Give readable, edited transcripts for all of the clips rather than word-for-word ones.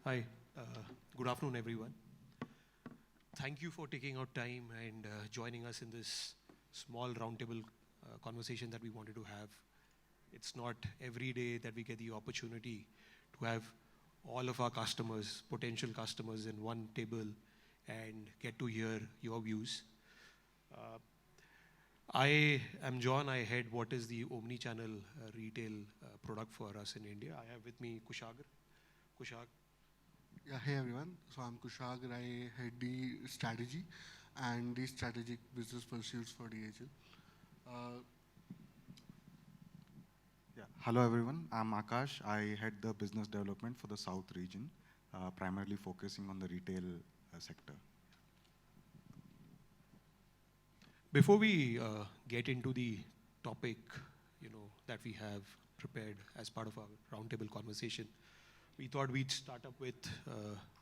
Hi, uh, good afternoon, everyone. Thank you for taking out time and joining us in this small roundtable conversation that we wanted to have. It's not every day that we get the opportunity to have all of our customers, potential customers, in one table and get to hear your views. Uh, I am John. I head what is the omni-channel retail product for us in India. I have with me Kushagar. Kushag. Yeah, hey everyone. So I'm Kushagar. I head the strategy and the strategic business pursuits for DHL. Uh, Yeah. Hello, everyone. I'm Akash. I head the business development for the South region, primarily focusing on the retail sector. Before we get into the topic, that we have prepared as part of our roundtable conversation, we thought we'd start up with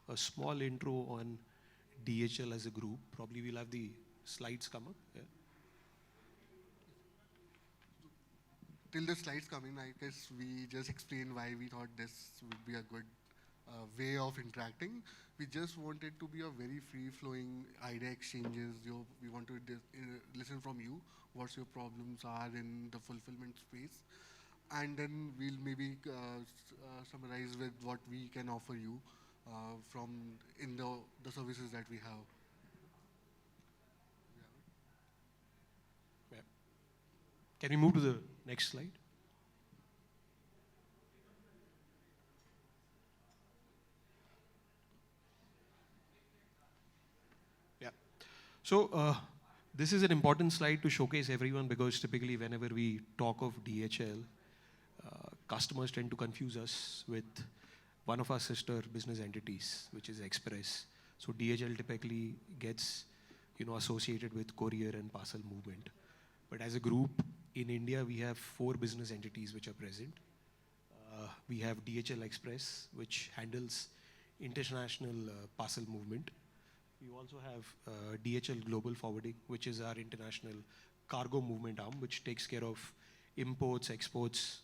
a small intro on DHL as a group. Probably we'll have the slides come up. Yeah. Till the slides come in, I guess we just explain why we thought this would be a good way of interacting. We just wanted to be a very free-flowing idea exchanges. We want to listen from you, what your problems are in the fulfillment space, and then we'll maybe summarize with what we can offer you from in the services that we have. Yeah. Can we move to the next slide? Yeah. So this is an important slide to showcase everyone because typically whenever we talk of DHL, customers tend to confuse us with one of our sister business entities, which is Express. So DHL typically gets, associated with courier and parcel movement. But as a group in India, we have 4 business entities which are present. We have DHL Express, which handles international parcel movement. We also have DHL Global Forwarding, which is our international cargo movement arm, which takes care of imports, exports,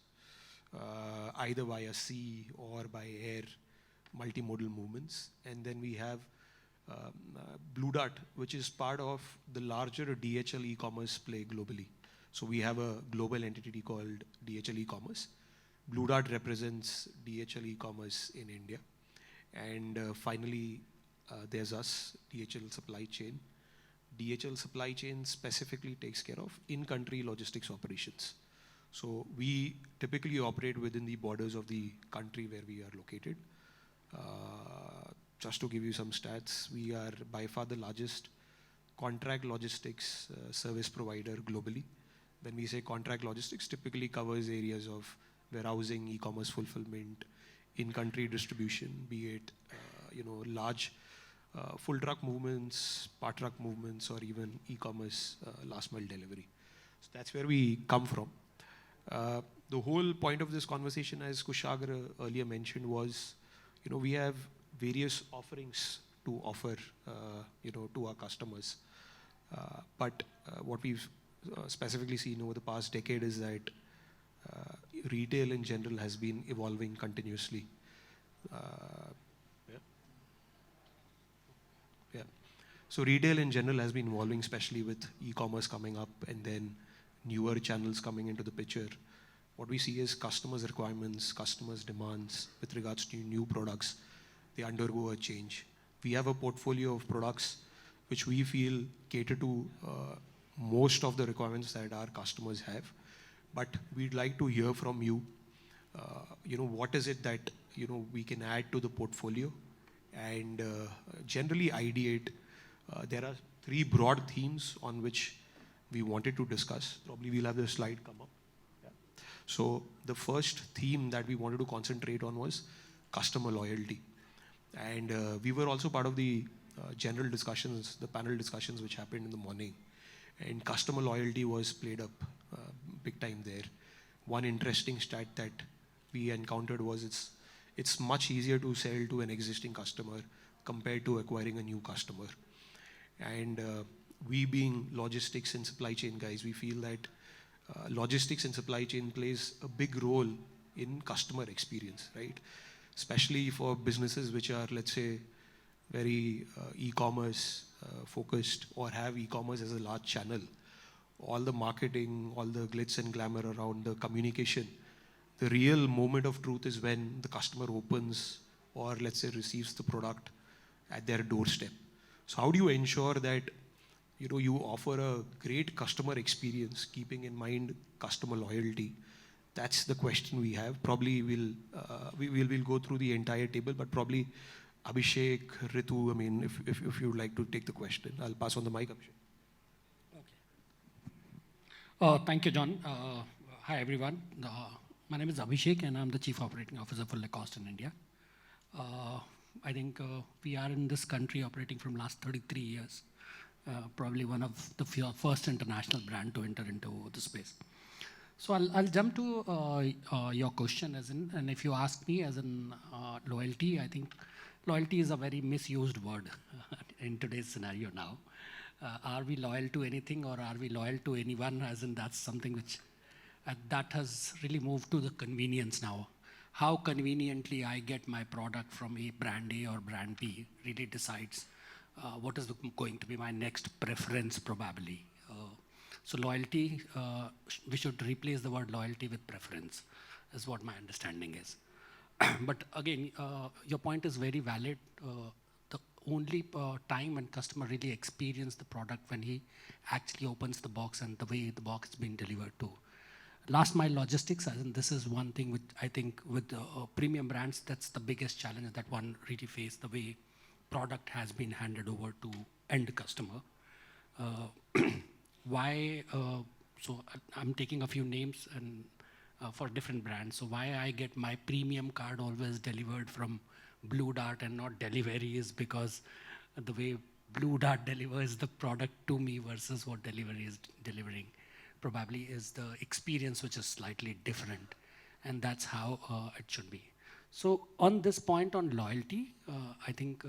either via sea or by air, multimodal movements. And then we have Blue Dart, which is part of the larger DHL e-commerce play globally. So we have a global entity called DHL e-commerce. Blue Dart represents DHL e-commerce in India. And finally, there's us, DHL Supply Chain. DHL Supply Chain specifically takes care of in-country logistics operations. So we typically operate within the borders of the country where we are located. Just to give you some stats, we are by far the largest contract logistics service provider globally. When we say contract logistics, typically covers areas of warehousing, e-commerce fulfillment, in-country distribution, be it large full truck movements, part truck movements, or even e-commerce last mile delivery. So that's where we come from. The whole point of this conversation, as Kushagra earlier mentioned, was, we have various offerings to offer, to our customers. But what we've specifically seen over the past decade is that retail in general has been evolving continuously. Yeah. So retail in general has been evolving, especially with e-commerce coming up and then newer channels coming into the picture. What we see is customers' requirements, customers' demands with regards to new products, they undergo a change. We have a portfolio of products which we feel cater to most of the requirements that our customers have. But we'd like to hear from you, what is it that, we can add to the portfolio and generally ideate. There are 3 broad themes on which we wanted to discuss. Probably we'll have the slide come up. Yeah. So the first theme that we wanted to concentrate on was customer loyalty. And we were also part of the general discussions, the panel discussions which happened in the morning. And customer loyalty was played up big time there. One interesting stat that we encountered was it's much easier to sell to an existing customer compared to acquiring a new customer. And we being logistics and supply chain guys, we feel that logistics and supply chain plays a big role in customer experience, right? especially for businesses which are, let's say, very e-commerce focused or have e-commerce as a large channel. All the marketing, all the glitz and glamour around the communication, the real moment of truth is when the customer opens or, let's say, receives the product at their doorstep. So how do you ensure that you offer a great customer experience, keeping in mind customer loyalty? That's the question we have. Probably we'll go through the entire table, but probably Abhishek, Ritu, I mean, if you would like to take the question, I'll pass on the mic, Abhishek. Okay. Thank you, John. Hi, everyone. My name is Abhishek, and I'm the Chief Operating Officer for Lacoste in India. I think we are in this country operating from last 33 years. Probably one of the first international brand to enter into the space. So I'll jump to your question, and if you ask me as in loyalty, I think loyalty is a very misused word in today's scenario now. Are we loyal to anything, or are we loyal to anyone? As in, that's something which that has really moved to the convenience now. How conveniently I get my product from a brand A or brand B really decides what is going to be my next preference, probably. So loyalty, we should replace the word loyalty with preference, is what my understanding is. But again, your point is very valid. The only time when customer really experience the product when he actually opens the box and the way the box is being delivered to. Last mile logistics, and this is one thing which I think with premium brands, that's the biggest challenge that one really faces, the way product has been handed over to end customer. Why, so I'm taking a few names and for different brands. So why I get my premium card always delivered from Blue Dart and not Delivery is because the way Blue Dart delivers the product to me versus what Delivery is delivering probably is the experience which is slightly different. And that's how it should be. So on this point on loyalty, I think,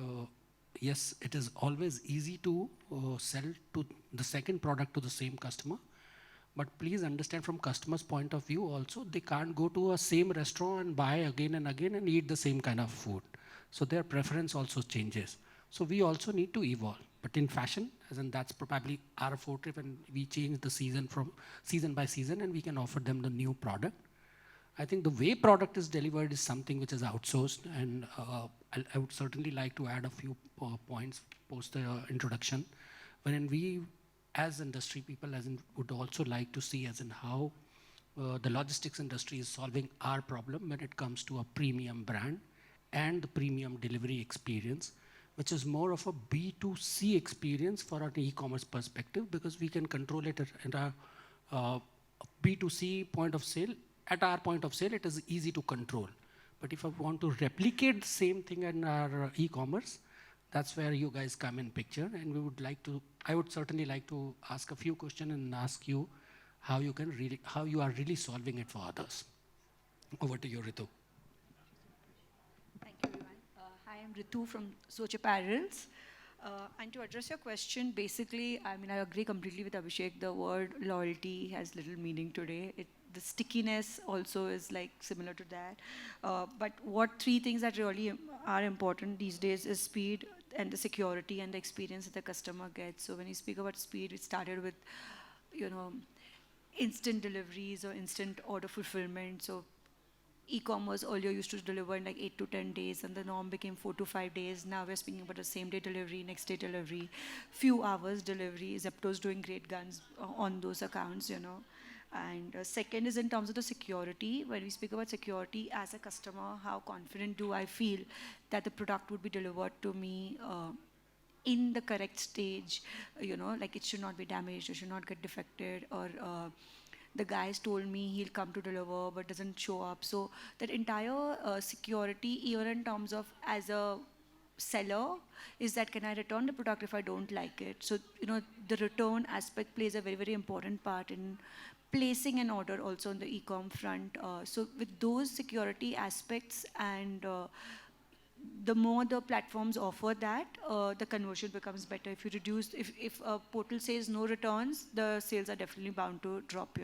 yes, it is always easy to sell to the second product to the same customer. But please understand from customer's point of view also, they can't go to a same restaurant and buy again and again and eat the same kind of food. So their preference also changes. So we also need to evolve. But in fashion, as in that's probably our forte when we change the season from season by season and we can offer them the new product. I think the way product is delivered is something which is outsourced, and I would certainly like to add a few points post the introduction, wherein we as industry people would also like to see as in how the logistics industry is solving our problem when it comes to a premium brand and the premium delivery experience, which is more of a B2C experience for an e-commerce perspective, because we can control it at a B2C point of sale. At our point of sale, it is easy to control. But if I want to replicate the same thing in our e-commerce, that's where you guys come in picture. And I would certainly like to ask a few questions and ask you how you are really solving it for others. Over to you, Ritu. Thank you, everyone. Hi, I'm Ritu from Soch Apparels. And to address your question, basically, I mean, I agree completely with Abhishek. The word loyalty has little meaning today. The stickiness also is like similar to that. But what three things that really are important these days is speed and the security and the experience that the customer gets. So when you speak about speed, it started with, instant deliveries or instant order fulfillment. So e-commerce earlier used to deliver in like 8 to 10 days, and the norm became 4 to 5 days. Now we're speaking about the same day delivery, next day delivery, few hours delivery. Zepto's doing great guns on those accounts, And second is in terms of the security. When we speak about security as a customer, how confident do I feel that the product would be delivered to me in the correct stage, like it should not be damaged, it should not get defected, or the guys told me he'll come to deliver but doesn't show up. So that entire security, even in terms of as a seller, is that can I return the product if I don't like it? So, the return aspect plays a very, very important part in placing an order also on the e-com front. So with those security aspects and the more the platforms offer that, the conversion becomes better. If you reduce, if a portal says no returns, the sales are definitely bound to drop,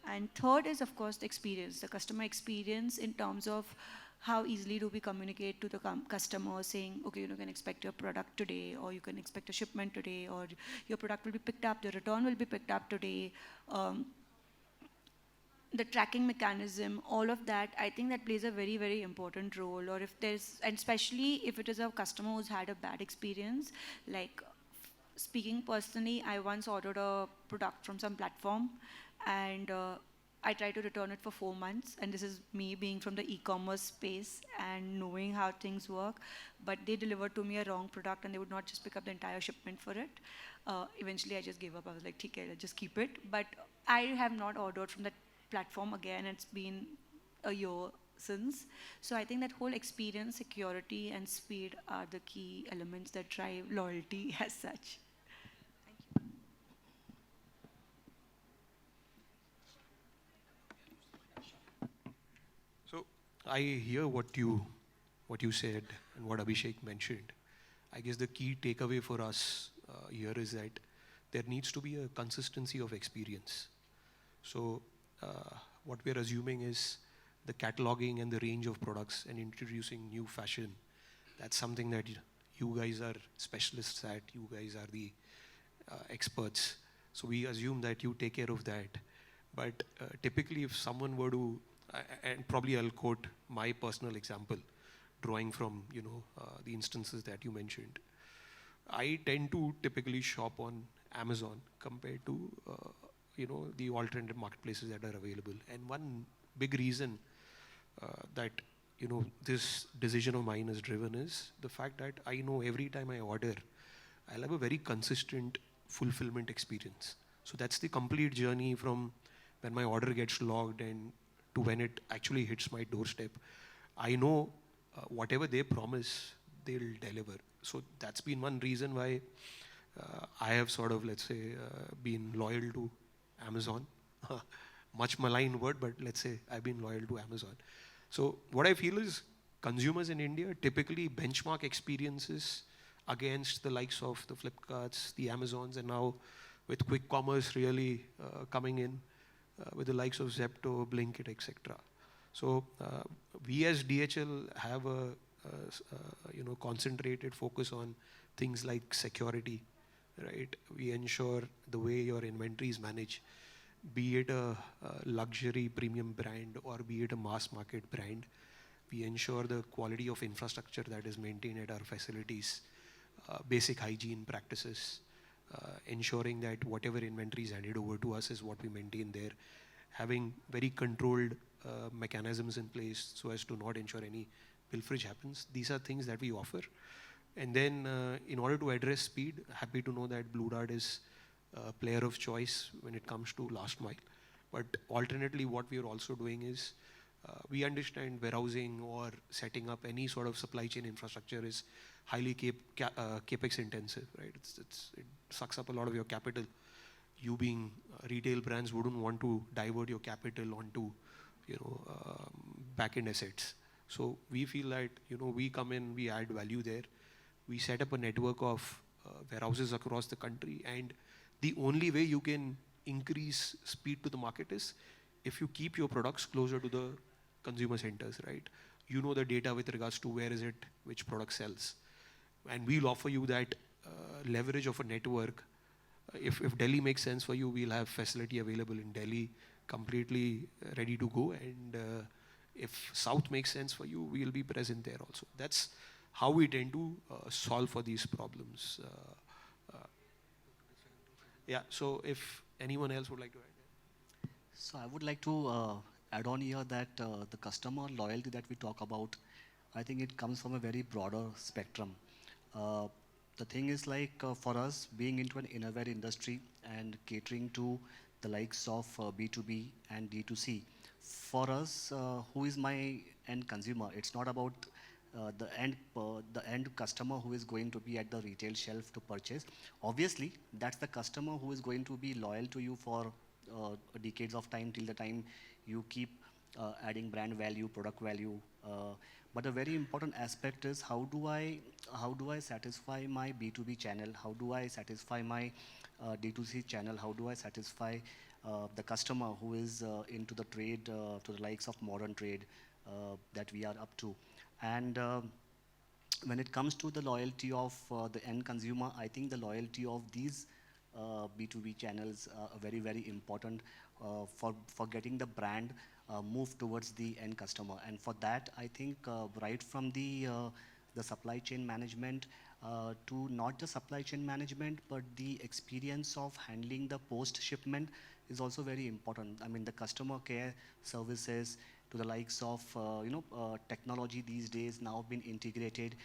And third is, of course, the experience, the customer experience in terms of how easily do we communicate to the customer saying, okay, you can expect your product today, or you can expect a shipment today, or your product will be picked up, the return will be picked up today. The tracking mechanism, all of that, I think that plays a very, very important role. Or if there's, and especially if it is a customer who's had a bad experience, like speaking personally, I once ordered a product from some platform, and I tried to return it for 4 months, and this is me being from the e-commerce space and knowing how things work, but they delivered to me a wrong product, and they would not just pick up the entire shipment for it. Eventually, I just gave up. I was like, okay, let's just keep it. But I have not ordered from that platform again. It's been a year since. So I think that whole experience, security, and speed are the key elements that drive loyalty as such. So I hear what you said and what Abhishek mentioned. I guess the key takeaway for us here is that there needs to be a consistency of experience. So what we're assuming is the cataloging and the range of products and introducing new fashion. That's something that you guys are specialists at. You guys are the experts. So we assume that you take care of that. But typically, if someone were to, and probably I'll quote my personal example, drawing from the instances that you mentioned. I tend to typically shop on Amazon compared to the alternative marketplaces that are available. And one big reason that this decision of mine is driven is the fact that I know every time I order, I'll have a very consistent fulfillment experience. So that's the complete journey from when my order gets logged and to when it actually hits my doorstep. I know whatever they promise, they'll deliver. So that's been one reason why I have sort of, let's say, been loyal to Amazon. Much maligned word, but let's say I've been loyal to Amazon. So what I feel is consumers in India typically benchmark experiences against the likes of the Flipkarts, the Amazons, and now with quick commerce really coming in with the likes of Zepto, Blinkit, etc. So we as DHL have a concentrated focus on things like security, right? We ensure the way your inventory is managed, be it a luxury premium brand or be it a mass market brand. We ensure the quality of infrastructure that is maintained at our facilities, basic hygiene practices, ensuring that whatever inventory is handed over to us is what we maintain there, having very controlled mechanisms in place so as to not ensure any pilferage happens. These are things that we offer. And then in order to address speed, happy to know that Blue Dart is a player of choice when it comes to last mile. But alternately, what we are also doing is we understand warehousing or setting up any sort of supply chain infrastructure is highly capex intensive, right? It sucks up a lot of your capital. You being retail brands wouldn't want to divert your capital onto back-end assets. So we feel that we come in, we add value there. We set up a network of warehouses across the country, and the only way you can increase speed to the market is if you keep your products closer to the consumer centers, right? You know the data with regards to where is it, which product sells. And we'll offer you that leverage of a network. If Delhi makes sense for you, we'll have facility available in Delhi, completely ready to go. And if South makes sense for you, we'll be present there also. That's how we tend to solve for these problems. Yeah, so if anyone else would like to add. So I would like to add on here that the customer loyalty that we talk about, I think it comes from a very broader spectrum. The thing is like for us being into an innerwear industry and catering to the likes of B2B and D2C, for us, who is my end consumer? It's not about the end customer who is going to be at the retail shelf to purchase. Obviously, that's the customer who is going to be loyal to you for decades of time till the time you keep adding brand value, product value. But a very important aspect is how do I satisfy my B2B channel? How do I satisfy my D2C channel? How do I satisfy the customer who is into the trade, to the likes of modern trade, that we are up to. And when it comes to the loyalty of the end consumer, I think the loyalty of these B2B channels are very, very important for getting the brand move towards the end customer. And for that, I think right from the supply chain management to not the supply chain management, but the experience of handling the post shipment is also very important. I mean, the customer care services to the likes of technology these days now been integrated.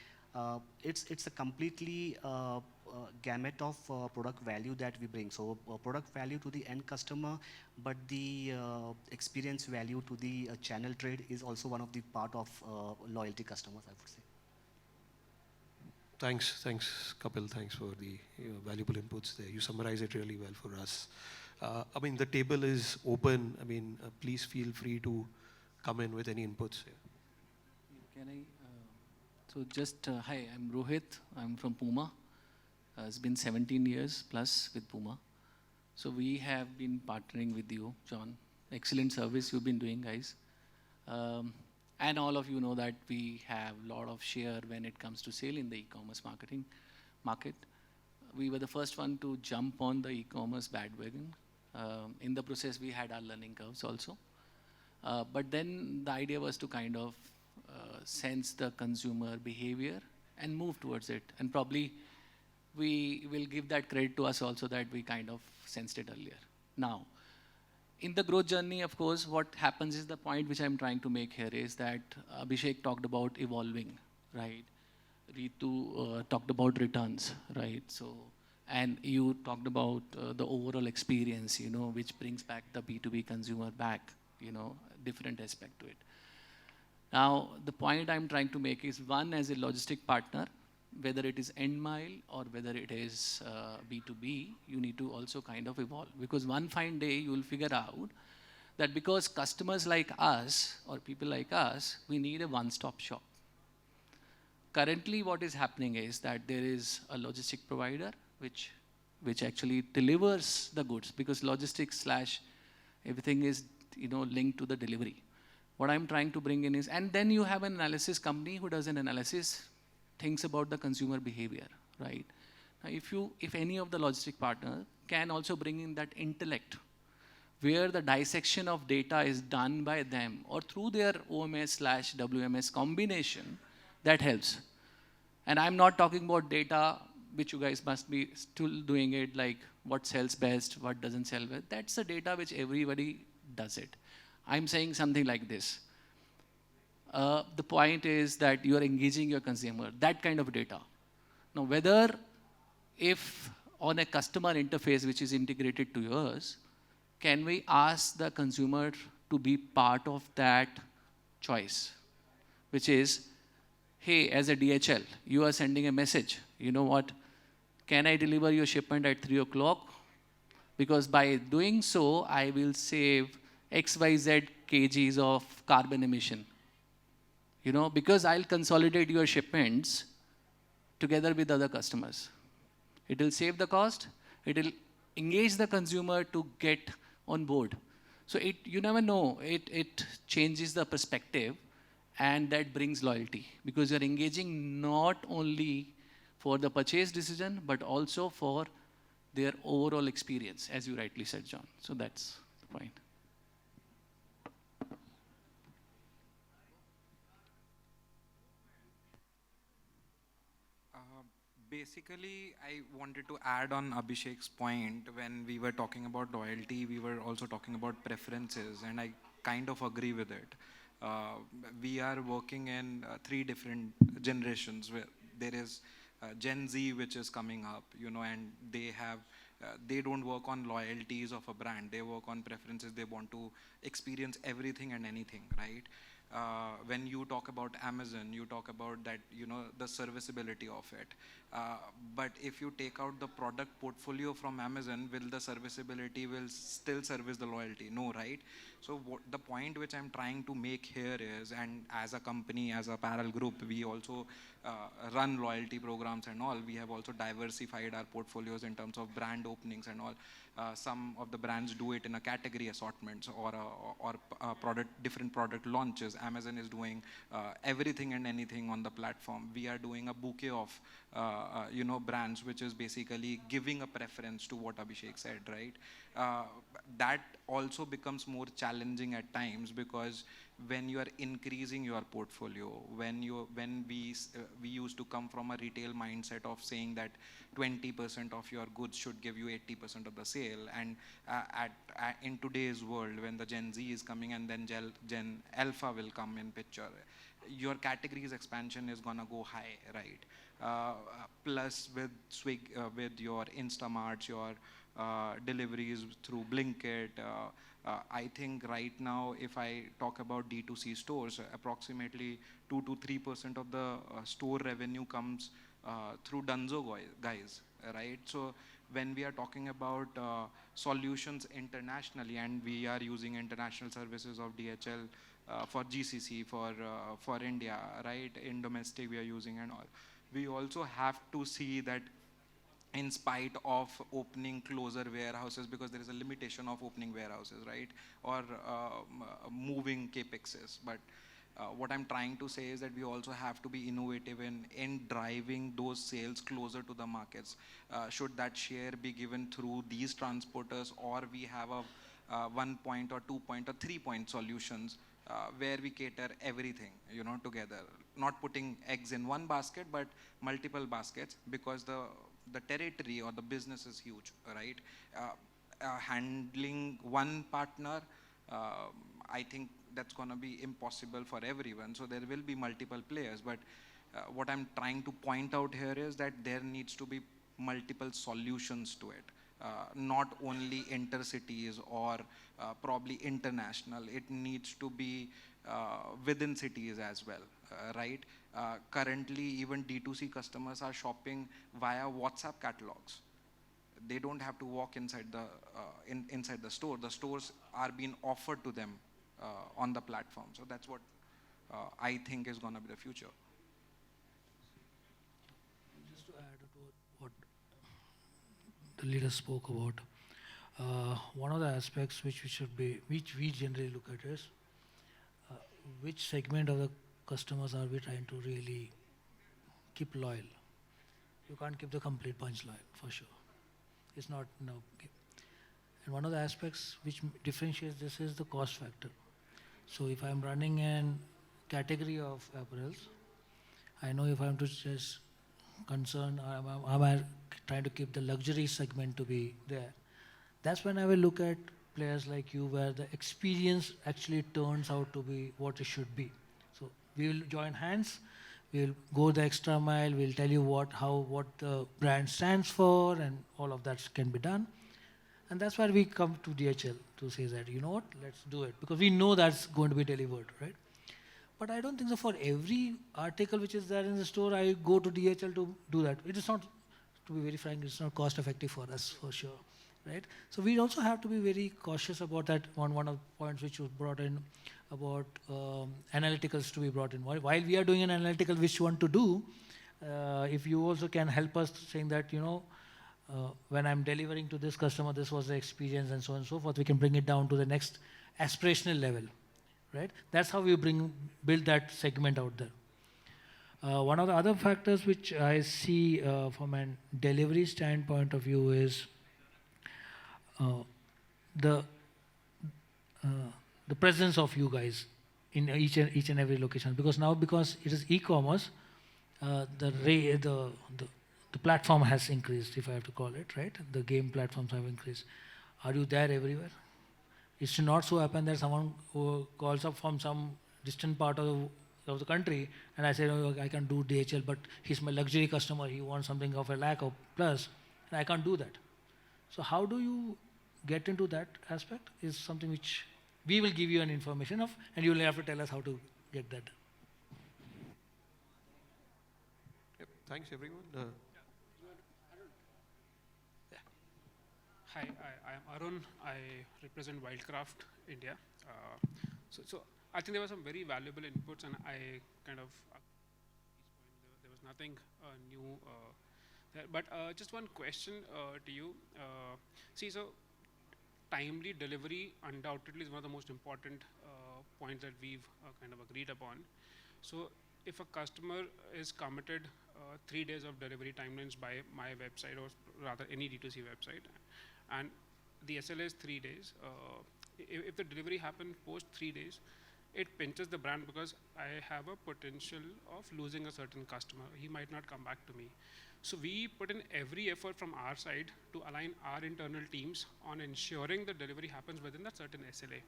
It's a completely gamut of product value that we bring. So product value to the end customer, but the experience value to the channel trade is also one of the part of loyalty customers, I would say. Thanks, Kapil. Thanks for the valuable inputs there. You summarize it really well for us. I mean, the table is open. I mean, please feel free to come in with any inputs here. Can I? So just, hi, I'm Rohit. I'm from Puma. It's been 17 years plus with Puma. So we have been partnering with you, John. Excellent service you've been doing, guys. And all of you know that we have a lot of share when it comes to sale in the e-commerce market. We were the first one to jump on the e-commerce bandwagon. In the process, we had our learning curves also. But then the idea was to kind of sense the consumer behavior and move towards it. And probably we will give that credit to us also that we kind of sensed it earlier. Now, in the growth journey, of course, what happens is the point which I'm trying to make here is that Abhishek talked about evolving, right? Ritu talked about returns, right? So, and you talked about the overall experience, which brings back the B2B consumer back, different aspect to it. Now, the point I'm trying to make is one, as a logistic partner, whether it is end mile or whether it is B2B, you need to also kind of evolve. Because one fine day you will figure out that because customers like us or people like us, we need a one-stop shop. Currently, what is happening is that there is a logistic provider which actually delivers the goods, because logistics / everything is linked to the delivery. What I'm trying to bring in is, and then you have an analysis company who does an analysis, thinks about the consumer behavior, right? Now, if any of the logistic partner can also bring in that intellect, where the dissection of data is done by them or through their OMS / WMS combination, that helps. And I'm not talking about data, which you guys must be still doing it, like what sells best, what doesn't sell best. That's the data which everybody does it. I'm saying something like this. The point is that you are engaging your consumer, that kind of data. Now, whether if on a customer interface which is integrated to yours, can we ask the consumer to be part of that choice? Which is, hey, as a DHL, you are sending a message. You know what? Can I deliver your shipment at 3 o'clock? Because by doing so, I will save XYZ kgs of carbon emission. Because I'll consolidate your shipments together with other customers. It will save the cost. It will engage the consumer to get on board. So you never know. It changes the perspective, and that brings loyalty, because you're engaging not only for the purchase decision, but also for their overall experience, as you rightly said, John. So that's the point. Basically, I wanted to add on Abhishek's point. When we were talking about loyalty, we were also talking about preferences, and I kind of agree with it. We are working in 3 different generations. Where there is Gen Z, which is coming up, and they don't work on loyalties of a brand. They work on preferences. They want to experience everything and anything, right? When you talk about Amazon, you talk about that, the serviceability of it. But if you take out the product portfolio from Amazon, will the serviceability will still service the loyalty? No, right? So the point which I'm trying to make here is, and as a company, as a apparel group, we also run loyalty programs and all. We have also diversified our portfolios in terms of brand openings and all. Some of the brands do it in a category assortments or different product launches. Amazon is doing everything and anything on the platform. We are doing a bouquet of brands, which is basically giving a preference to what Abhishek said, right? That also becomes more challenging at times, because when you are increasing your portfolio, when we used to come from a retail mindset of saying that 20% of your goods should give you 80% of the sale, and in today's world, when the Gen Z is coming and then Gen Alpha will come in picture, your categories expansion is gonna go high, right? Plus with Swig, with your Instamarts, your deliveries through Blinkit. I think right now, if I talk about D2C stores, approximately 2 to 3% of the store revenue comes through Dunzo guys, right? So when we are talking about solutions internationally, and we are using international services of DHL for GCC, for India, right? In domestic we are using and all. We also have to see that in spite of opening closer warehouses, because there is a limitation of opening warehouses, right? Or moving capexes. But what I'm trying to say is that we also have to be innovative in driving those sales closer to the markets. Should that share be given through these transporters, or we have a 1 point or 2 point or 3 point solutions where we cater everything, together. Not putting eggs in one basket, but multiple baskets, because the territory or the business is huge, right? Handling one partner, I think that's going to be impossible for everyone. So there will be multiple players. But what I'm trying to point out here is that there needs to be multiple solutions to it. Not only intercities or probably international. It needs to be within cities as well, right? Currently, even D2C customers are shopping via WhatsApp catalogs. They don't have to walk inside the store. The stores are being offered to them on the platform. So that's what I think is going to be the future. Just to add to what the leader spoke about, one of the aspects which we generally look at is which segment of the customers are we trying to really keep loyal. You can't keep the complete bunch loyal, for sure. It's not, no. And one of the aspects which differentiates this is the cost factor. So if I'm running an category of apparels, I know if I'm to just concern, am I trying to keep the luxury segment to be there. That's when I will look at players like you, where the experience actually turns out to be what it should be. So we will join hands, we'll go the extra mile, we'll tell you what the brand stands for, and all of that can be done. And that's why we come to DHL to say that, you know what, let's do it. Because we know that's going to be delivered, right? But I don't think so for every article which is there in the store, I go to DHL to do that. It is not, to be very frank, it's not cost effective for us, for sure, right? So we also have to be very cautious about that. One of the points which was brought in about analyticals to be brought in. While we are doing an analytical which you want to do, if you also can help us saying that, when I'm delivering to this customer, this was the experience and so on and so forth, we can bring it down to the next aspirational level, right? That's how we build that segment out there. One of the other factors which I see from a delivery standpoint of view is the presence of you guys in each and every location. Because now, because it is e-commerce, the platform has increased, if I have to call it, right? The game platforms have increased. Are you there everywhere? It should not so happen that someone who calls up from some distant part of the country, and I say, oh, I can do DHL, but he's my luxury customer, he wants something of a lakh or plus, and I can't do that. So how do you get into that aspect is something which we will give you an information of, and you will have to tell us how to get that. Yep. Thanks, everyone. Hi, I am Arun. I represent Wildcraft India. So I think there were some very valuable inputs, and I kind of there was nothing new there. But just one question to you. So timely delivery undoubtedly is one of the most important points that we've kind of agreed upon. So if a customer is committed 3 days of delivery timelines by my website, or rather any D2C website, and the SLA is 3 days, if the delivery happened post 3 days, it pinches the brand because I have a potential of losing a certain customer. He might not come back to me. So we put in every effort from our side to align our internal teams on ensuring the delivery happens within that certain SLA.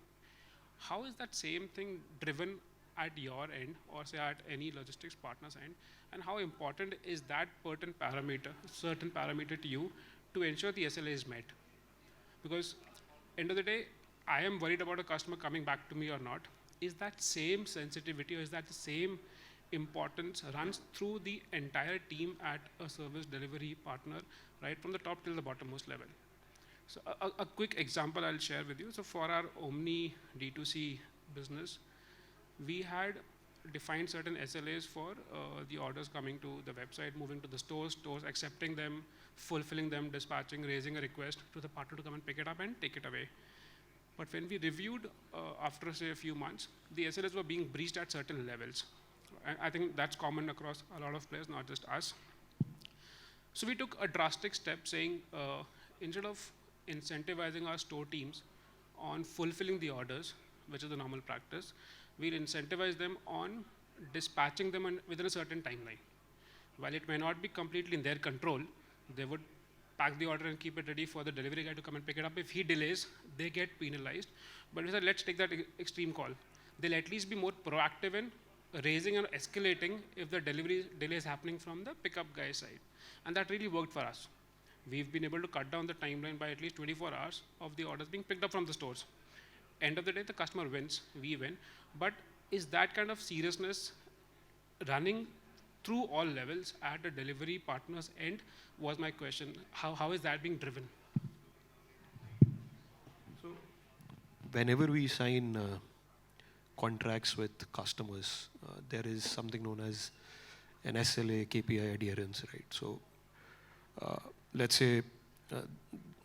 How is that same thing driven at your end, or say at any logistics partner's end, and how important is that certain parameter to you to ensure the SLA is met? Because end of the day, I am worried about a customer coming back to me or not. Is that same sensitivity, or is that the same importance runs through the entire team at a service delivery partner, right from the top till the bottommost level? So a quick example I'll share with you. So for our Omni D2C business, we had defined certain SLAs for the orders coming to the website, moving to the stores accepting them, fulfilling them, dispatching, raising a request to the partner to come and pick it up and take it away. But when we reviewed after, say, a few months, the SLAs were being breached at certain levels. And I think that's common across a lot of players, not just us. So we took a drastic step saying, instead of incentivizing our store teams on fulfilling the orders, which is the normal practice, we'll incentivize them on dispatching them within a certain timeline. While it may not be completely in their control, they would pack the order and keep it ready for the delivery guy to come and pick it up. If he delays, they get penalized. But we said, let's take that extreme call. They'll at least be more proactive in raising and escalating if the delivery delay is happening from the pickup guy's side. And that really worked for us. We've been able to cut down the timeline by at least 24 hours of the orders being picked up from the stores. End of the day, the customer wins, we win. But is that kind of seriousness running through all levels at the delivery partner's end, was my question. How is that being driven? So whenever we sign contracts with customers, there is something known as an SLA KPI adherence, right? So let's say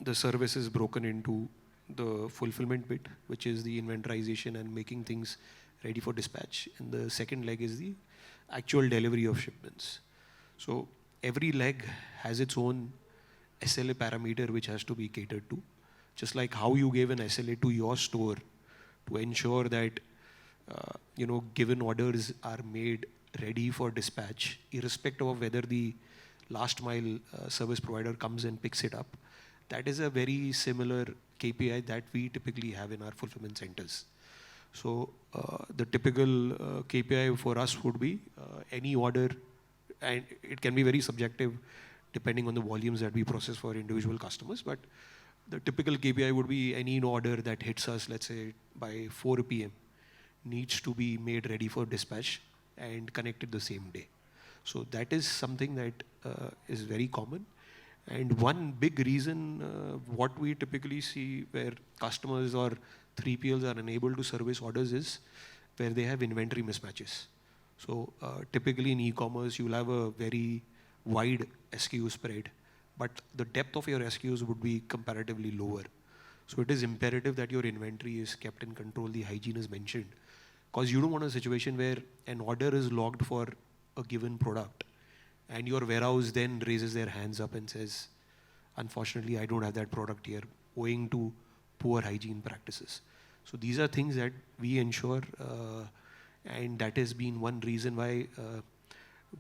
the service is broken into the fulfillment bit, which is the inventorization and making things ready for dispatch. And the second leg is the actual delivery of shipments. So every leg has its own SLA parameter which has to be catered to. Just like how you gave an SLA to your store to ensure that given orders are made ready for dispatch, irrespective of whether the last mile service provider comes and picks it up. That is a very similar KPI that we typically have in our fulfillment centers. So the typical KPI for us would be any order, and it can be very subjective depending on the volumes that we process for individual customers, but the typical KPI would be any order that hits us, let's say by 4 p.m. needs to be made ready for dispatch and connected the same day. So that is something that is very common. And one big reason what we typically see where customers or 3PLs are unable to service orders is where they have inventory mismatches. So typically in e-commerce, you'll have a very wide SKU spread, but the depth of your SKUs would be comparatively lower. So it is imperative that your inventory is kept in control, the hygiene is mentioned, because you don't want a situation where an order is logged for a given product and your warehouse then raises their hands up and says, unfortunately, I don't have that product here, owing to poor hygiene practices. So these are things that we ensure, and that has been one reason why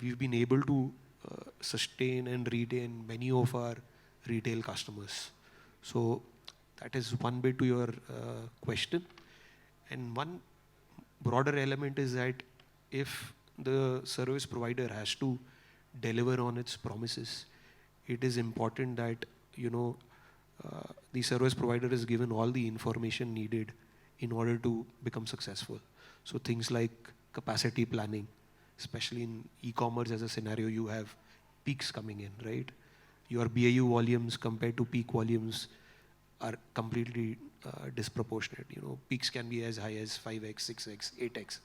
we've been able to sustain and retain many of our retail customers. So that is one bit to your question. And one broader element is that if the service provider has to deliver on its promises, it is important that the service provider is given all the information needed in order to become successful. So things like capacity planning, especially in e-commerce as a scenario, you have peaks coming in, right? Your BAU volumes compared to peak volumes are completely disproportionate. Peaks can be as high as 5x, 6x, 8x.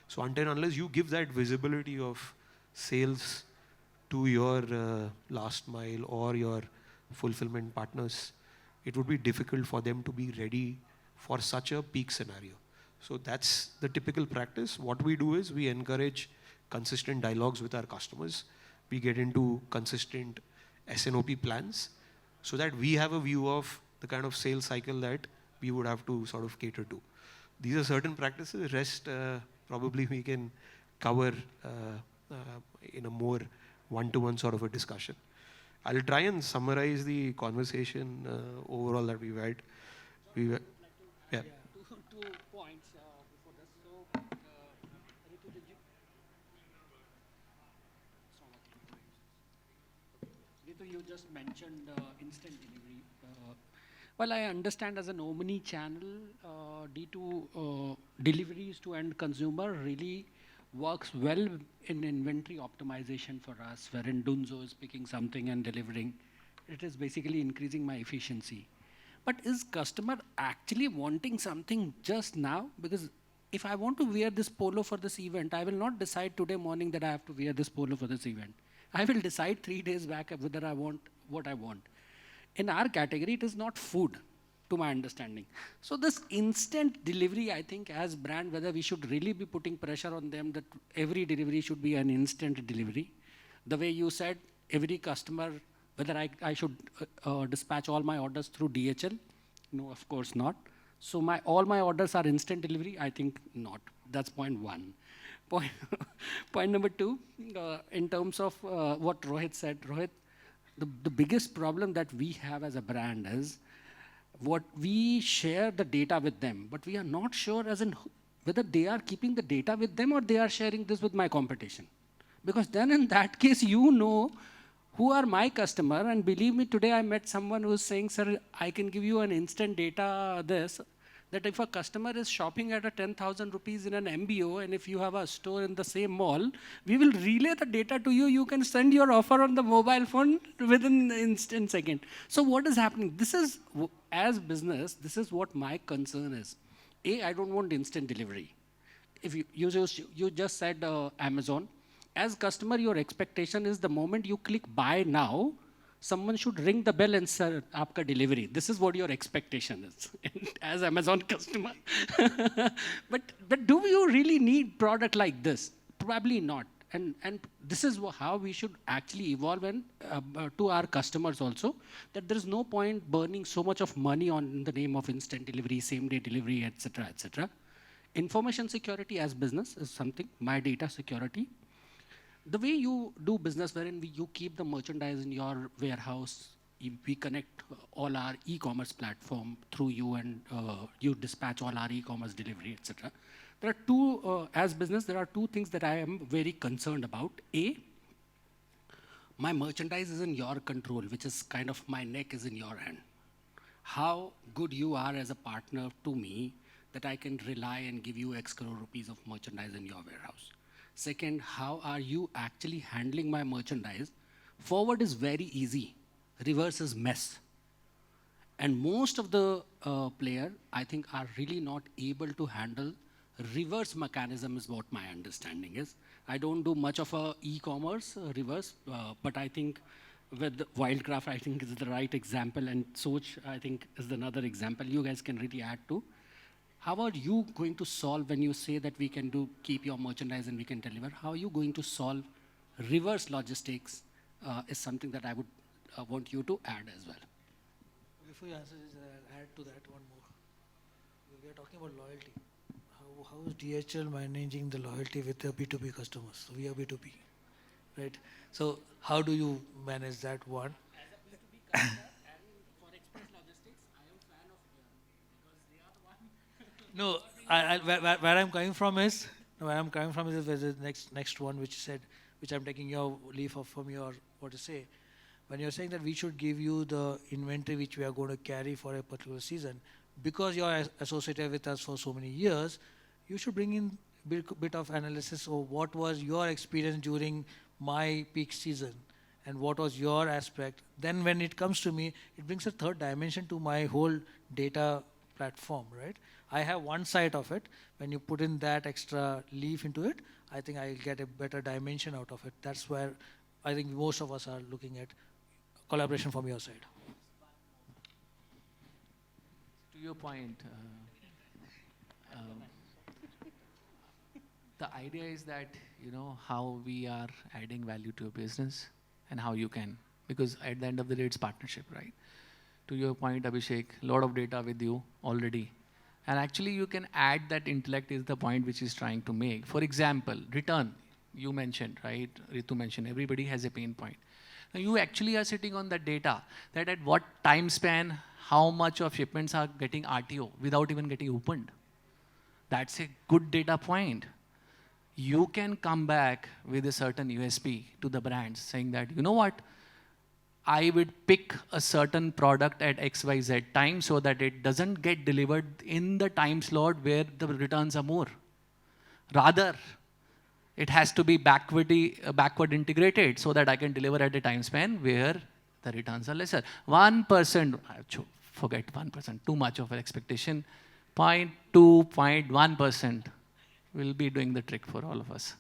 So until and unless you give that visibility of sales to your last mile or your fulfillment partners, it would be difficult for them to be ready for such a peak scenario. So that's the typical practice. What we do is we encourage consistent dialogues with our customers. We get into consistent S&OP plans so that we have a view of the kind of sales cycle that we would have to sort of cater to. These are certain practices. Rest probably we can cover in a more one-to-one sort of a discussion. I'll try and summarize the conversation overall that we've had. Yeah. Two points before this. So, Ritu, you just mentioned instant delivery. Well, I understand as an omni-channel, D2 deliveries to end consumer really works well in inventory optimization for us, wherein Dunzo is picking something and delivering. It is basically increasing my efficiency. But is customer actually wanting something just now? Because if I want to wear this polo for this event, I will not decide today morning that I have to wear this polo for this event. I will decide 3 days back whether I want what I want. In our category, it is not food, to my understanding. So this instant delivery, I think as brand, whether we should really be putting pressure on them that every delivery should be an instant delivery. The way you said, every customer, whether I should dispatch all my orders through DHL? No, of course not. So all my orders are instant delivery? I think not. That's point one. Point number two, in terms of what Rohit said, Rohit, the biggest problem that we have as a brand is what we share the data with them, but we are not sure as in whether they are keeping the data with them or they are sharing this with my competition. Because then in that case, you know who are my customer, and believe me, today I met someone who's saying, sir, I can give you an instant data that if a customer is shopping at a 10,000 rupees in an MBO, and if you have a store in the same mall, we will relay the data to you. You can send your offer on the mobile phone within an instant second. So what is happening? This is, as business, this is what my concern is. I don't want instant delivery. If you just said Amazon. As customer, your expectation is the moment you click buy now, someone should ring the bell and say, aapka delivery. This is what your expectation is as Amazon customer. but do you really need product like this? Probably not. And this is how we should actually evolve to our customers also, that there is no point burning so much of money on the name of instant delivery, same day delivery, etc., etc. Information security as business is something, my data security. The way you do business, wherein you keep the merchandise in your warehouse, we connect all our e-commerce platform through you, and you dispatch all our e-commerce delivery, etc. There are two, as business, there are two things that I am very concerned about. My merchandise is in your control, which is kind of my neck is in your hand. How good you are as a partner to me that I can rely and give you X crore rupees of merchandise in your warehouse. Second, how are you actually handling my merchandise? Forward is very easy. Reverse is mess. And most of the players, I think, are really not able to handle reverse mechanism is what my understanding is. I don't do much of a e-commerce reverse, but I think with Wildcraft, I think is the right example, and Soch, I think, is another example you guys can really add to. How are you going to solve when you say that we can keep your merchandise and we can deliver? How are you going to solve reverse logistics is something that I would want you to add as well. Before you answer this, I'll add to that one more. We are talking about loyalty. How is DHL managing the loyalty with the B2B customers? So we are B2B, right? So how do you manage that one? As a B2B customer and for express logistics, I am fan of them because they are the one. No, where I'm coming from is, there's the next one which said, which I'm taking your leaf of from your, what to say, when you're saying that we should give you the inventory which we are going to carry for a particular season, because you're associated with us for so many years, you should bring in a bit of analysis of what was your experience during my peak season and what was your aspect. Then when it comes to me, it brings a third dimension to my whole data platform, right? I have one side of it. When you put in that extra leaf into it, I think I'll get a better dimension out of it. That's where I think most of us are looking at collaboration from your side. To your point, the idea is that, you know, how we are adding value to a business and how you can, because at the end of the day, it's partnership, right? To your point, Abhishek, a lot of data with you already. And actually you can add that intellect is the point which is trying to make. For example, return, you mentioned, right? Ritu mentioned, everybody has a pain point. Now you actually are sitting on the data that at what time span, how much of shipments are getting RTO without even getting opened. That's a good data point. You can come back with a certain USP to the brands saying that, you know what, I would pick a certain product at XYZ time so that it doesn't get delivered in the time slot where the returns are more. Rather, it has to be backward integrated so that I can deliver at a time span where the returns are lesser. 1%, forget 1%, too much of an expectation. 0.2, 0.1% will be doing the trick for all of us.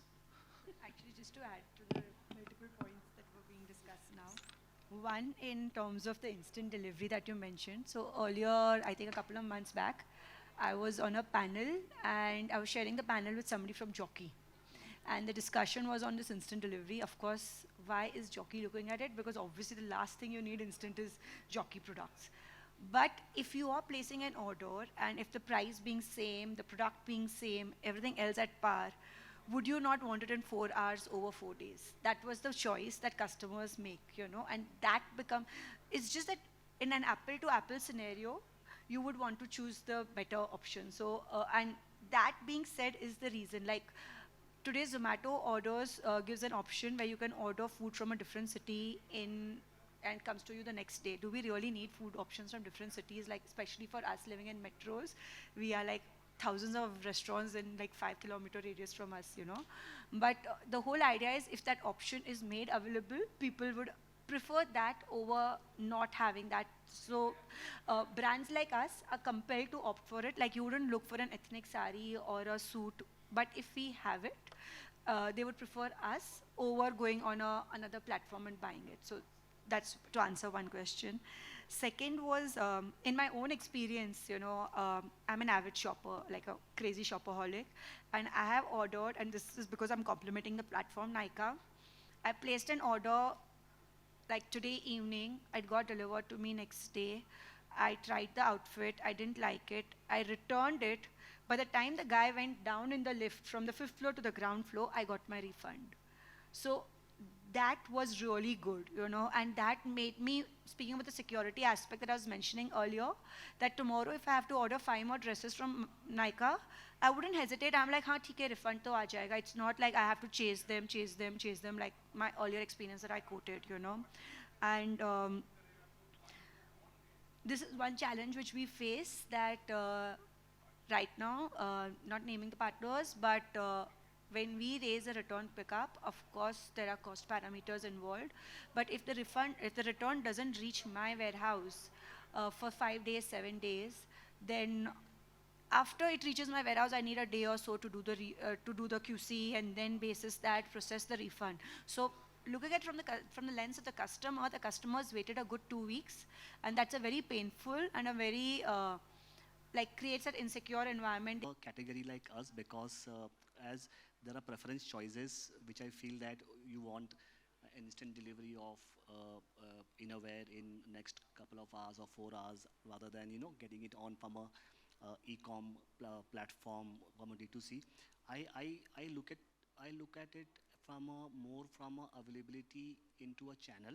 Actually, just to add to the multiple points that were being discussed now. One, in terms of the instant delivery that you mentioned. So earlier, I think a couple of months back, I was on a panel and I was sharing the panel with somebody from Jockey. And the discussion was on this instant delivery. Of course, why is Jockey looking at it? Because obviously the last thing you need instant is Jockey products. But if you are placing an order and if the price being same, the product being same, everything else at par, would you not want it in 4 hours over 4 days? That was the choice that customers make, you know, and that it's just that in an apple to apple scenario, you would want to choose the better option. So, and that being said is the reason, like today Zomato orders gives an option where you can order food from a different city and comes to you the next day. Do we really need food options from different cities? Like, especially for us living in metros, we are like thousands of restaurants in like 5-kilometer radius from us, you know. But the whole idea is if that option is made available, people would prefer that over not having that. So brands like us are compelled to opt for it. Like you wouldn't look for an ethnic sari or a suit, but if we have it, they would prefer us over going on another platform and buying it. So that's to answer one question. Second was, in my own experience, you know, I'm an avid shopper, like a crazy shopaholic, and I have ordered, and this is because I'm complimenting the platform, Nykaa. I placed an order like today evening, it got delivered to me next day. I tried the outfit, I didn't like it, I returned it. By the time the guy went down in the lift from the 5th floor to the ground floor, I got my refund. So that was really good, you know, and that made me, speaking about the security aspect that I was mentioning earlier, that tomorrow if I have to order 5 more dresses from Nykaa, I wouldn't hesitate. I'm like, हाँ ठीक है, refund तो आ जाएगा. It's not like I have to chase them like my earlier experience that I quoted, you know. And this is one challenge which we face that right now, not naming the partners, but when we raise a return pickup, of course, there are cost parameters involved. But if the return doesn't reach my warehouse for 5 days, 7 days, then after it reaches my warehouse, I need a day or so to do the QC and then basis that process the refund. So looking at it from the lens of the customers waited a good 2 weeks, and that's a very painful and a very like creates that insecure environment. A category like us, because as there are preference choices, which I feel that you want instant delivery of innerwear in next couple of hours or 4 hours, rather than, you know, getting it on from a e-com platform from a D2C. I look at it from more from a availability into a channel,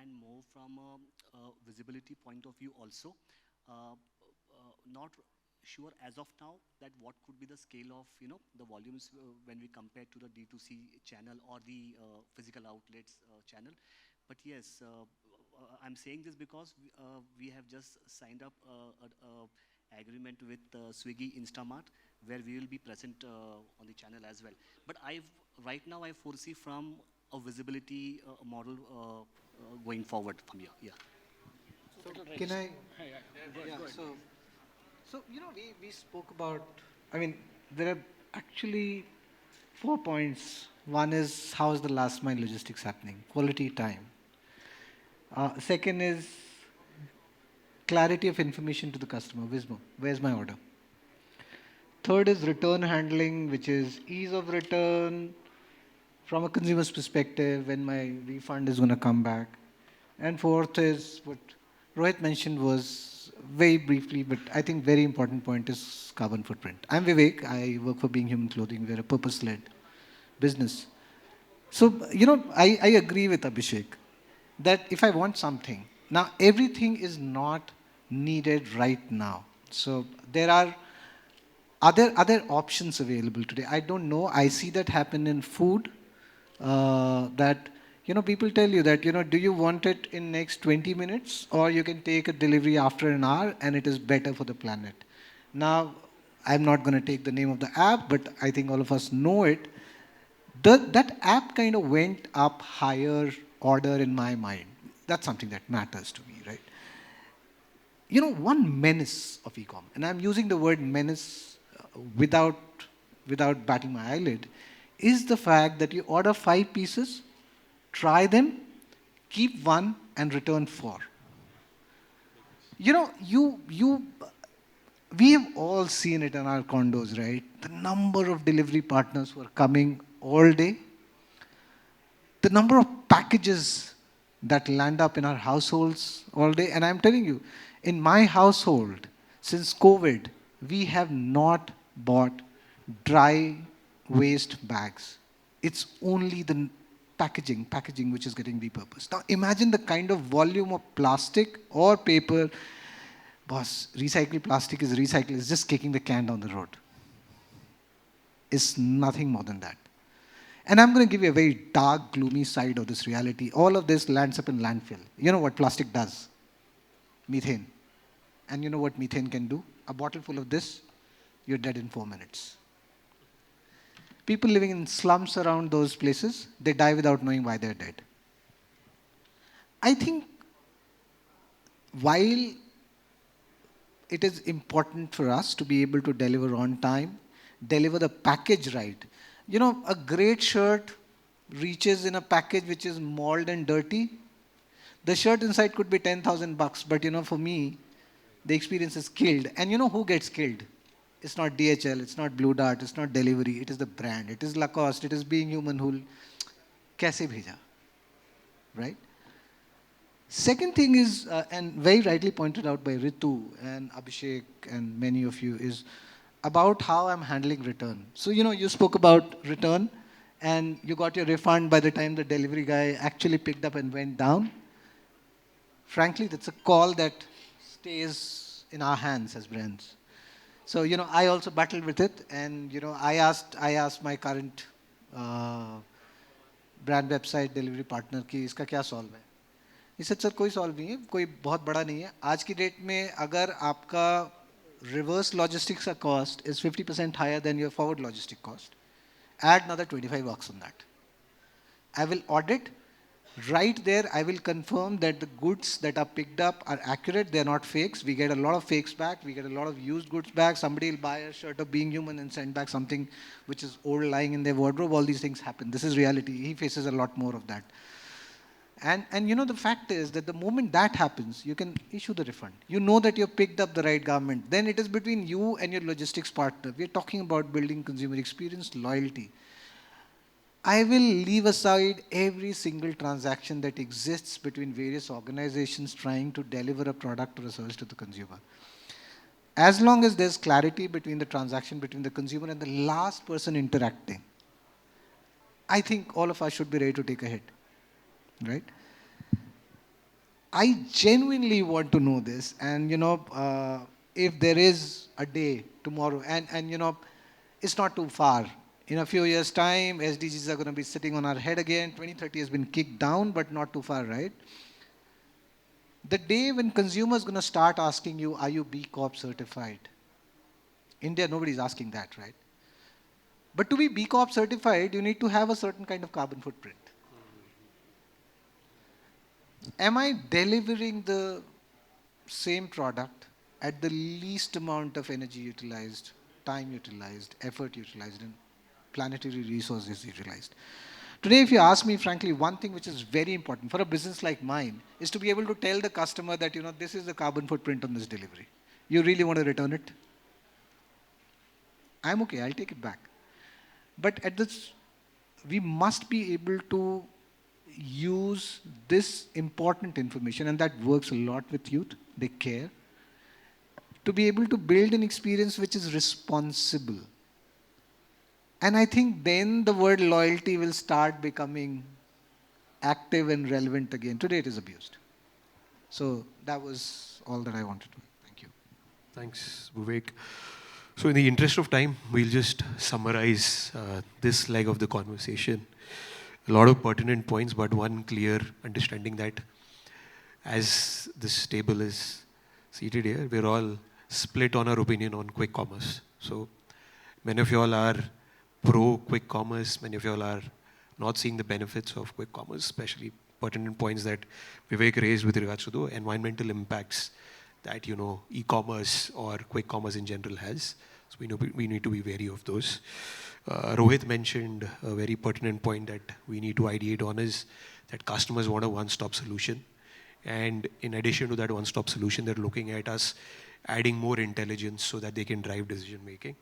and more from a visibility point of view also. Not sure as of now that what could be the scale of, you know, the volumes when we compare to the D2C channel or the physical outlets channel. But yes, I'm saying this because we have just signed up a agreement with Swiggy Instamart, where we will be present on the channel as well. But right now I foresee from a visibility model going forward from here. Yeah. Can I? So, we spoke about, there are actually 4 points. One is how is the last mile logistics happening? Quality time. Second is clarity of information to the customer. Wisdom. Where's my order? Third is return handling, which is ease of return from a consumer's perspective when my refund is going to come back. And fourth is what Rohit mentioned was very briefly, but I think very important point is carbon footprint. I'm Vivek. I work for Being Human Clothing. We're a purpose-led business. So, I agree with Abhishek that if I want something, now everything is not needed right now. So there are other options available today. I don't know. I see that happen in food. That people tell you that do you want it in next 20 minutes or you can take a delivery after an hour and it is better for the planet. Now, I'm not going to take the name of the app, but I think all of us know it. That app kind of went up higher order in my mind. That's something that matters to me, right? One menace of e-com, and I'm using the word menace without batting my eyelid, is the fact that you order 5 pieces, try them, keep 1 and return 4. We have all seen it in our condos, right? The number of delivery partners who are coming all day, the number of packages that land up in our households all day. And I'm telling you, in my household, since COVID, we have not bought dry waste bags. It's only the packaging which is getting repurposed. Now imagine the kind of volume of plastic or paper. Boss, recycled plastic is recycled. It's just kicking the can down the road. It's nothing more than that. And I'm going to give you a very dark, gloomy side of this reality. All of this lands up in landfill. You know what plastic does? Methane. And you know what methane can do? A bottle full of this, you're dead in 4 minutes. People living in slums around those places, they die without knowing why they're dead. I think while it is important for us to be able to deliver on time, deliver the package right. A great shirt reaches in a package which is mauled and dirty. The shirt inside could be $10,000, but for me, the experience is killed. And who gets killed? It's not DHL, it's not Blue Dart, it's not delivery, it is the brand, it is Lacoste, it is Being Human who'll kaise bheja, right? Second thing is, and very rightly pointed out by Ritu and Abhishek and many of you, is about how I'm handling return. So, you spoke about return and you got your refund by the time the delivery guy actually picked up and went down. Frankly, that's a call that stays in our hands as brands. So, I also battled with it and, I asked my current brand website delivery partner कि इसका क्या solve है? He said, sir, कोई solve नहीं है, कोई बहुत बड़ा नहीं है. आज की डेट में अगर आपका reverse logistics cost is 50% higher than your forward logistic cost, add another $25 on that. I will audit. Right there, I will confirm that the goods that are picked up are accurate. They're not fakes. We get a lot of fakes back. We get a lot of used goods back. Somebody will buy a shirt of Being Human and send back something which is old lying in their wardrobe. All these things happen. This is reality. He faces a lot more of that. And the fact is that the moment that happens, you can issue the refund. You know that you've picked up the right garment. Then it is between you and your logistics partner. We're talking about building consumer experience, loyalty. I will leave aside every single transaction that exists between various organizations trying to deliver a product or a service to the consumer. As long as there's clarity between the transaction between the consumer and the last person interacting, I think all of us should be ready to take a hit, right? I genuinely want to know this, and if there is a day tomorrow, and it's not too far. In a few years' time, SDGs are going to be sitting on our head again. 2030 has been kicked down, but not too far, right? The day when consumers are going to start asking you, are you B Corp certified? India, nobody's asking that, right? But to be B Corp certified, you need to have a certain kind of carbon footprint. Am I delivering the same product at the least amount of energy utilized, time utilized, effort utilized, and planetary resources utilized. Today, if you ask me, frankly, one thing which is very important for a business like mine is to be able to tell the customer that, this is the carbon footprint on this delivery. You really want to return it? I'm okay, I'll take it back. But at this, we must be able to use this important information, and that works a lot with youth, they care, to be able to build an experience which is responsible. And I think then the word loyalty will start becoming active and relevant again. Today it is abused. So that was all that I wanted to. Thank you. Thanks, Vivek. So in the interest of time, we'll just summarize this leg of the conversation. A lot of pertinent points, but one clear understanding that as this table is seated here, we're all split on our opinion on quick commerce. So many of you all are pro quick commerce, many of you all are not seeing the benefits of quick commerce, especially pertinent points that Vivek raised with regards to the environmental impacts that e-commerce or quick commerce in general has. So we need to be wary of those. Rohit mentioned a very pertinent point that we need to ideate on is that customers want a one-stop solution. And in addition to that one-stop solution, they're looking at us adding more intelligence so that they can drive decision making.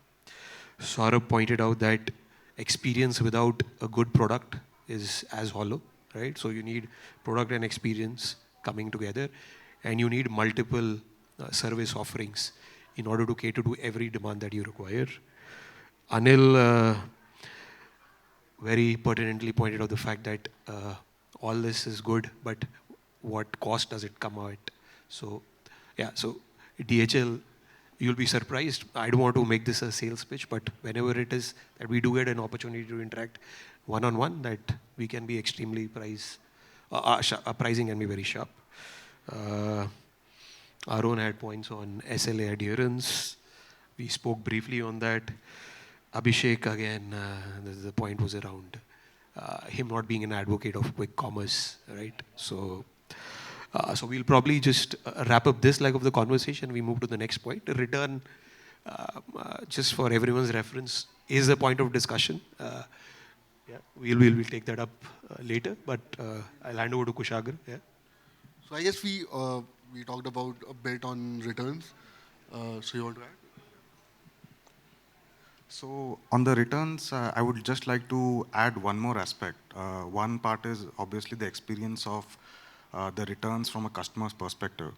Saurabh pointed out that experience without a good product is as hollow, right? So you need product and experience coming together, and you need multiple service offerings in order to cater to every demand that you require. Anil very pertinently pointed out the fact that all this is good, but what cost does it come at? So yeah, so DHL, you'll be surprised. I don't want to make this a sales pitch, but whenever it is that we do get an opportunity to interact one-on-one, that we can be extremely pricing can be very sharp. Arun had points on SLA adherence. We spoke briefly on that. Abhishek, again, the point was around him not being an advocate of quick commerce, right? So we'll probably just wrap up this leg of the conversation. We move to the next point. The return, just for everyone's reference, is a point of discussion. Yeah, we'll take that up later, but I'll hand over to Kushagra. Yeah. So I guess we talked about a bit on returns. So you want to add? So on the returns, I would just like to add one more aspect. One part is obviously the experience of the returns from a customer's perspective.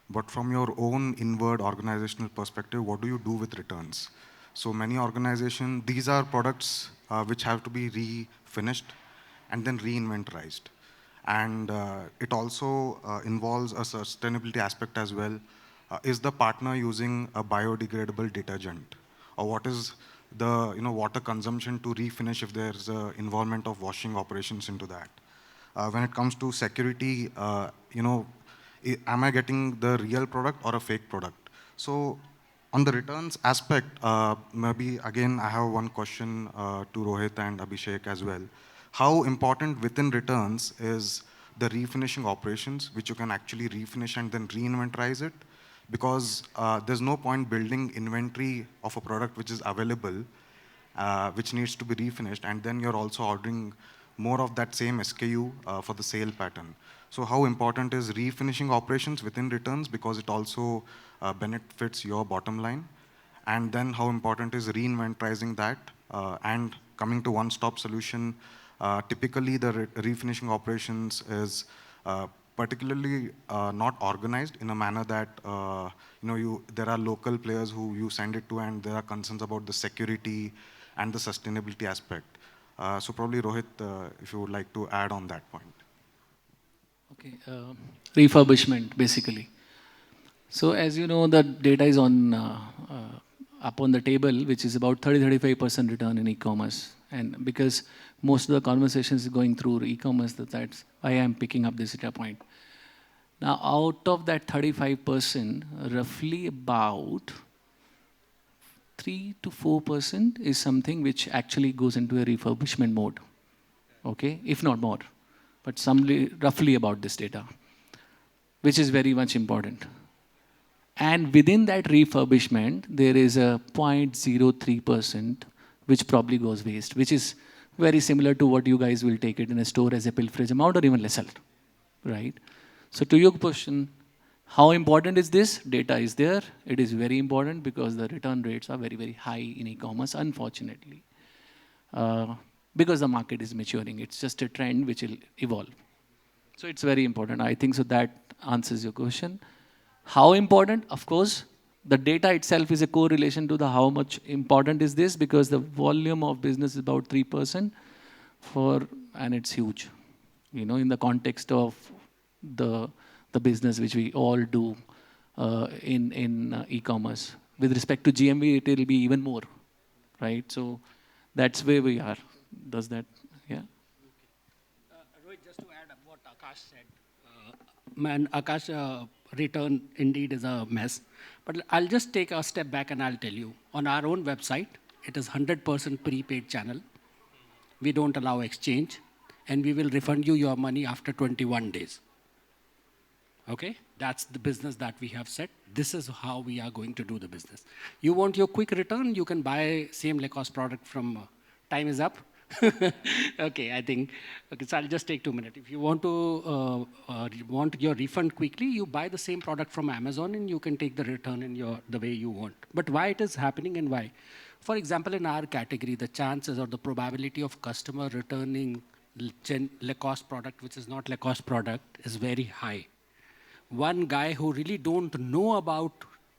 But from your own inward organizational perspective, what do you do with returns? So many organizations, these are products which have to be refinished and then reinventorized. And it also involves a sustainability aspect as well. Is the partner using a biodegradable detergent? Or what is the water consumption to refinish if there's an involvement of washing operations into that? When it comes to security, am I getting the real product or a fake product? So on the returns aspect, maybe again, I have one question to Rohit and Abhishek as well. How important within returns is the refinishing operations, which you can actually refinish and then reinventorize it? Because there's no point building inventory of a product which is available, which needs to be refinished, and then you're also ordering more of that same SKU for the sale pattern. So how important is refinishing operations within returns, because it also benefits your bottom line? And then how important is reinventorizing that? And coming to one-stop solution, typically the refinishing operations is particularly not organized in a manner that there are local players who you send it to, and there are concerns about the security and the sustainability aspect. So probably Rohit, if you would like to add on that point. Okay, refurbishment basically. So as you know, the data is on up on the table, which is about 30-35% return in e-commerce. And because most of the conversations is going through e-commerce, that's why I'm picking up this data point. Now, out of that 35%, roughly about 3 to 4% is something which actually goes into a refurbishment mode, okay, if not more, but roughly about this data, which is very much important. And within that refurbishment, there is a 0.03% which probably goes waste, which is very similar to what you guys will take it in a store as a pilferage amount or even lesser, right? So to your question, how important is this? Data is there. It is very important because the return rates are very, very high in e-commerce, unfortunately. Because the market is maturing. It's just a trend which will evolve. So it's very important. I think so that answers your question. How important? Of course, the data itself is a correlation to the how much important is this, because the volume of business is about 3% and it's huge, you know, in the context of the business which we all do in e-commerce. With respect to GMV, it will be even more, right? So that's where we are. Does that, yeah? Rohit, just to add what Akash said. Man, Akash, return indeed is a mess. But I'll just take a step back and I'll tell you. On our own website, it is 100% prepaid channel. We don't allow exchange. And we will refund you your money after 21 days. Okay? That's the business that we have set. This is how we are going to do the business. You want your quick return, you can buy same Lacoste product from Time Is Up. Okay, I think, okay, so I'll just take 2 minutes. If you want to want your refund quickly, you buy the same product from Amazon and you can take the return in the way you want. But why it is happening and why? For example, in our category, the chances or the probability of customer returning Lacoste product, which is not Lacoste product, is very high. One guy who really don't know about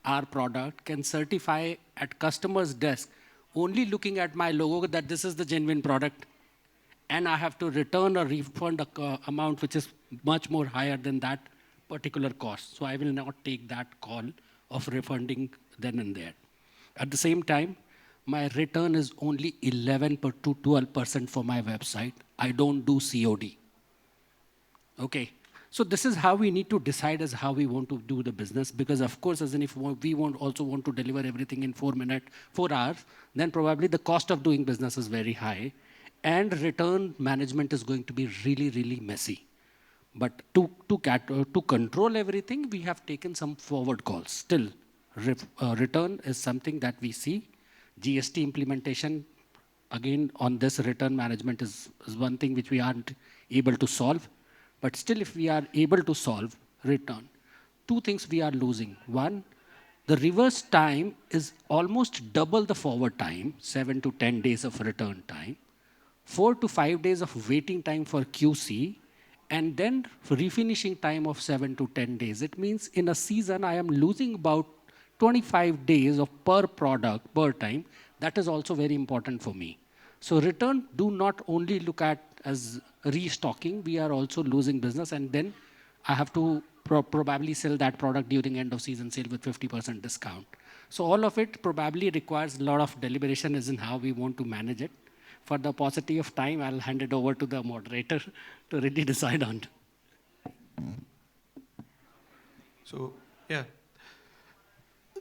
our product can certify at customer's desk only looking at my logo that this is the genuine product, and I have to return or refund amount which is much more higher than that particular cost. So I will not take that call of refunding then and there. At the same time, my return is only 11 to 12% for my website. I don't do COD. Okay. So this is how we need to decide as how we want to do the business, because of course, as in if we also want to deliver everything in 4 hours, then probably the cost of doing business is very high, and return management is going to be really, really messy. But to control everything, we have taken some forward calls. Still, return is something that we see. GST implementation, again, on this return management is one thing which we aren't able to solve. But still, if we are able to solve return, 2 things we are losing. One, the reverse time is almost double the forward time, 7 to 10 days of return time, 4 to 5 days of waiting time for QC, and then refinishing time of 7 to 10 days. It means in a season, I am losing about 25 days of per product, per time. That is also very important for me. So return, do not only look at as restocking, we are also losing business, and then I have to probably sell that product during end of season sale with 50% discount. So all of it probably requires a lot of deliberation as in how we want to manage it. For the paucity of time, I'll hand it over to the moderator to really decide on. So, yeah.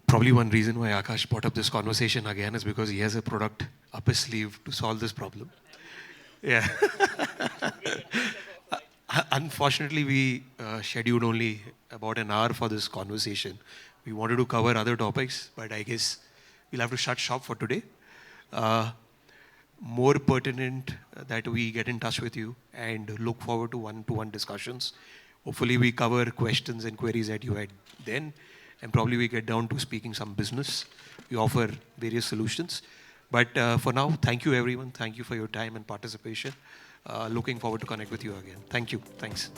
Probably one reason why Akash brought up this conversation again is because he has a product up his sleeve to solve this problem. Yeah. Unfortunately, we scheduled only about an hour for this conversation. We wanted to cover other topics, but I guess we'll have to shut shop for today. More pertinent that we get in touch with you and look forward to one-to-one discussions. Hopefully, we cover questions and queries that you had then, and probably we get down to speaking some business. We offer various solutions. But for now, thank you, everyone. Thank you for your time and participation. Looking forward to connect with you again. Thank you. Thanks.